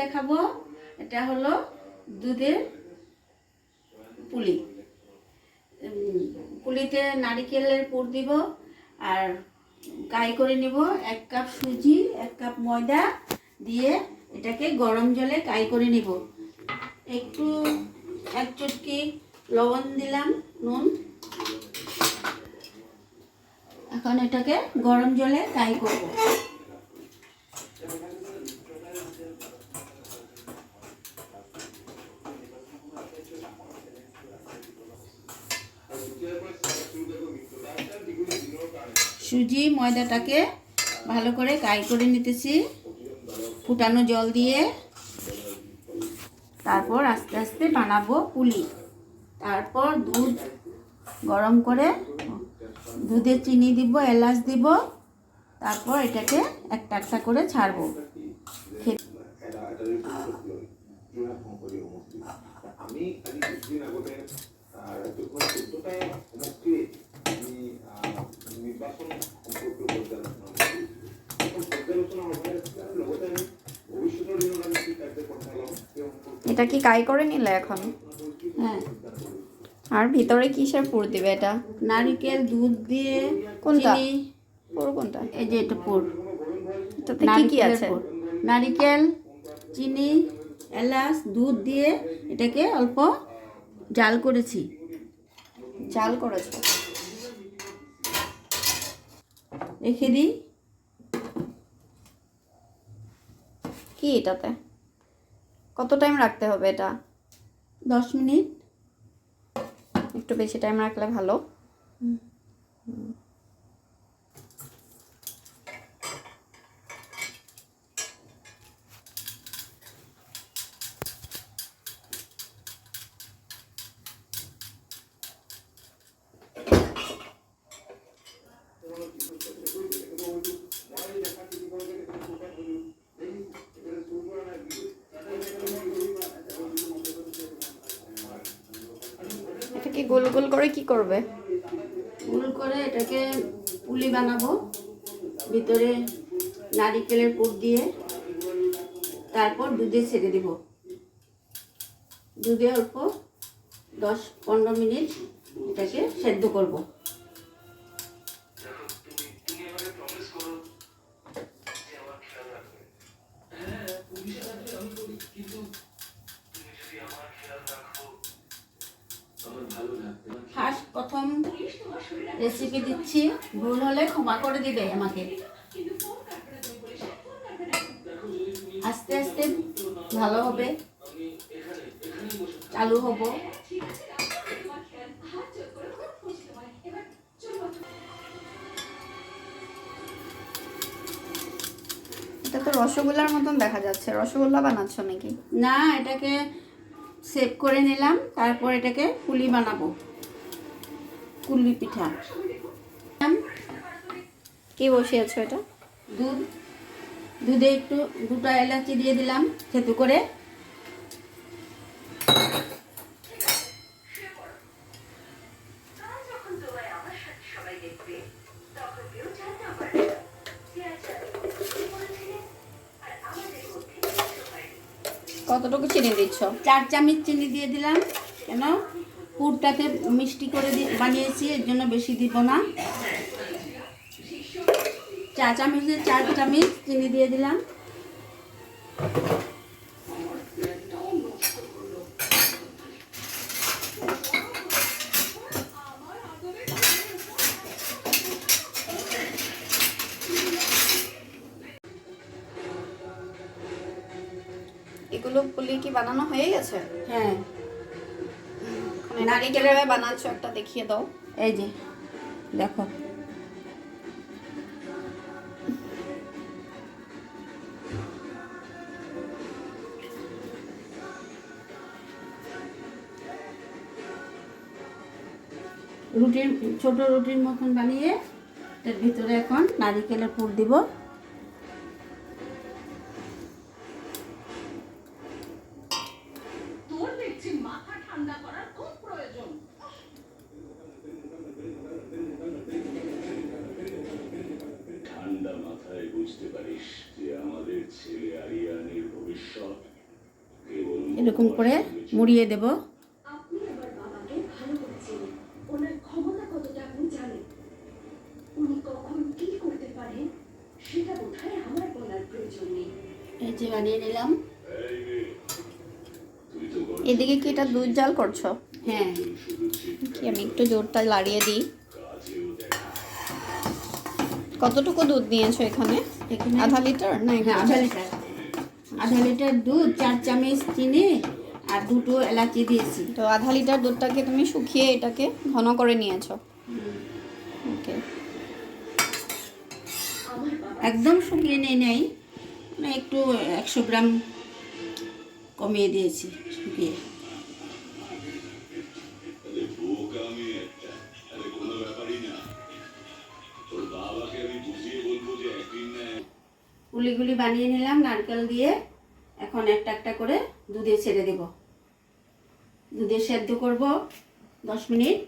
দেখাবো। এটা হলো দুধের পুলি। পুলিতে নারিকেলের পুর দিব আর গাই করে নিব। 1 কাপ সুজি, 1 কাপ ময়দা দিয়ে এটাকে গরম জলে গাই করে নিব। একটু 1 চুটকি লবণ দিলাম, নুন। এখন এটাকে গরম জলে গাই করব। সুজি ময়দাটাকে ভালো করে গাই করে নিতেছি ফুটানো জল দিয়ে। তারপর আস্তে আস্তে বানাবো পুলি। তারপর দুধ গরম করে দুধে চিনি দিব, এলাচ দিব। তারপর এটাকে একটা একটা করে ছাড়বো। এটা কি কাই করে নিলে এখন? হ্যাঁ। আর ভিতরে কিসের পুর দিবে এটা? নারিকেল দুধ দিয়ে। কোনটা চিনি। পুর কোনটা? এই যে এটা পুর। এটাতে কি কি আছে? নারিকেল, চিনি, এলাচ, দুধ দিয়ে এটাকে অল্প জাল করেছি। জাল করেছে। রেখে দিই। কি এটাতে কত টাইম রাখতে হবে এটা? 10 মিনিট। একটু বেশি টাইম রাখলে ভালো। এটা কি গোল গোল করে কি করবে? গোল করে এটাকে পুলি বানাবো ভিতরে নারিকেলের পুর দিয়ে। তারপর দুধে ছেড়ে দিব। দুধে অল্প 10-15 মিনিট এটাকে সেদ্ধ করব। ফার্স্ট প্রথম রেসিপি দিচ্ছি, ভুল হলে ক্ষমা করে দিবে আমাকে। আস্তে আস্তে ভালো হবে, চালু হব। এটা তো রসগোল্লার মতন দেখা যাচ্ছে। রসগোল্লা বানাচ্ছ নাকি? না, এটাকে সেভ করে নিলাম। তারপর এটাকে পুলি বানাবো, পুলি পিঠা। কি বসিয়েছো এটা? দুধে একটু 2টা এলাচি দিয়ে দিলাম থেতু করে। কতটুকু চিনি দিচ্ছ? 4 চামচ চিনি দিয়ে দিলাম। কেন পুরটাকে মিষ্টি করে বানিয়েছি, এর জন্য বেশি দিব না। 4 চামচে 4 চামচ চিনি দিয়ে দিলাম। এগুলো পুলি কি বানানো হয়ে গেছে? হ্যাঁ। নারিকেলের বানাচ্ছ একটা দেখিয়ে দাও। এই যে দেখো। রুটির ছোট রুটির মতন বানিয়ে এর ভিতরে এখন নারিকেলের পুর দিব। ঠান্ডা মাথায় বুঝতে পারিস যে আমাদের ছেলে আরিয়ানের ভবিষ্যৎ এরকম করে মুড়িয়ে দেব। আপনি আমার বাবাকে ভালো করে চেনেন। ওনার ক্ষমতা কতটা আপনি জানেন। উনি কখন কি করতে পারেন সেটা বোধহয় আমার বলার প্রয়োজন নেই। এই যে বানিয়ে নিলাম। এদিকে কি এটা দুধ জাল করছো? হ্যাঁ, কি আমি একটু জোরটা লাড়িয়ে দিই। কতটুকু দুধ নিয়েছো এখানে? এখানে আধা লিটার না একটু? হ্যাঁ, আধা লিটার দুধ, 4 চামচ চিনি আর 2টো এলাচি দিয়েছি। তো আধা লিটার দুধটাকে তুমি শুকিয়ে এটাকে ঘন করে নিয়েছো। ওকে। একদম শুকিয়ে নেই, মানে একটু 100 গ্রাম কমিয়ে দিয়েছি শুকিয়ে। পুলিগুলি বানিয়ে নিলাম নারকেল দিয়ে। এখন একটা একটা করে দুধে ছেড়ে দেব। দুধে সেদ্ধ করব 10 মিনিট।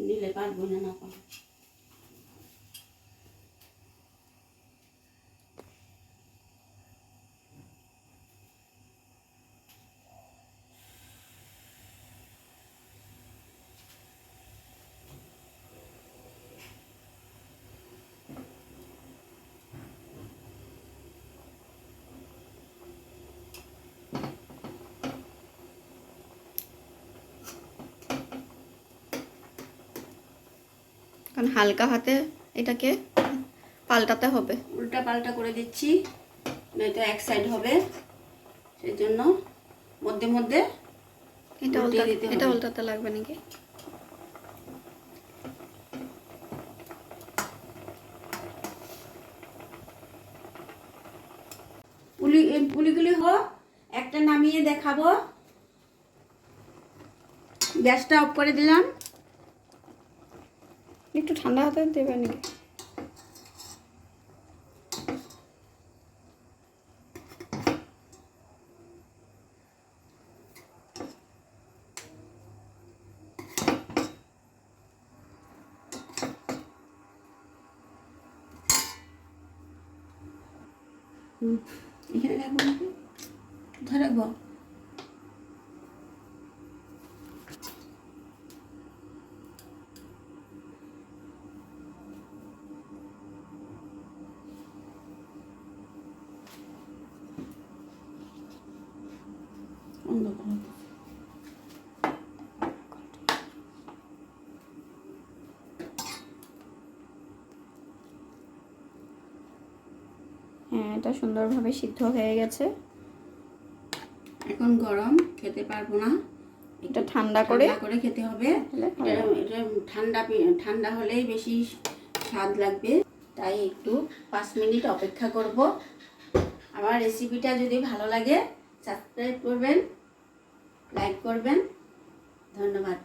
নিলে পারবো না না পারবো। কারণ হালকা হাতে এটাকে পাল্টাতে হবে। উল্টা পাল্টা করে দিচ্ছি, নয়তো এক সাইড হবে। সেই জন্য মধ্যে মধ্যে উল্টিয়ে দিতে হবে। এটা উল্টাতে লাগবে নাকি? পুলিগুলি হোক, একটা নামিয়ে দেখাবো। গ্যাসটা অফ করে দিলাম। একটু ঠান্ডা হাতে দেবে নাকি? এখানে রাখবো নাকি? কোথায় রাখবো? অন্ধকার হতে। হ্যাঁ, এটা সুন্দরভাবে সিদ্ধ হয়ে গেছে। এখন গরম, খেতে পারবো না। এটা ঠান্ডা করে খেতে হবে। এটা ঠান্ডা হলেই বেশি স্বাদ লাগবে। তাই একটু 5 মিনিট অপেক্ষা করব। আমার রেসিপিটা যদি ভালো লাগে সাবস্ক্রাইব করবেন, লাইক করবেন। ধন্যবাদ।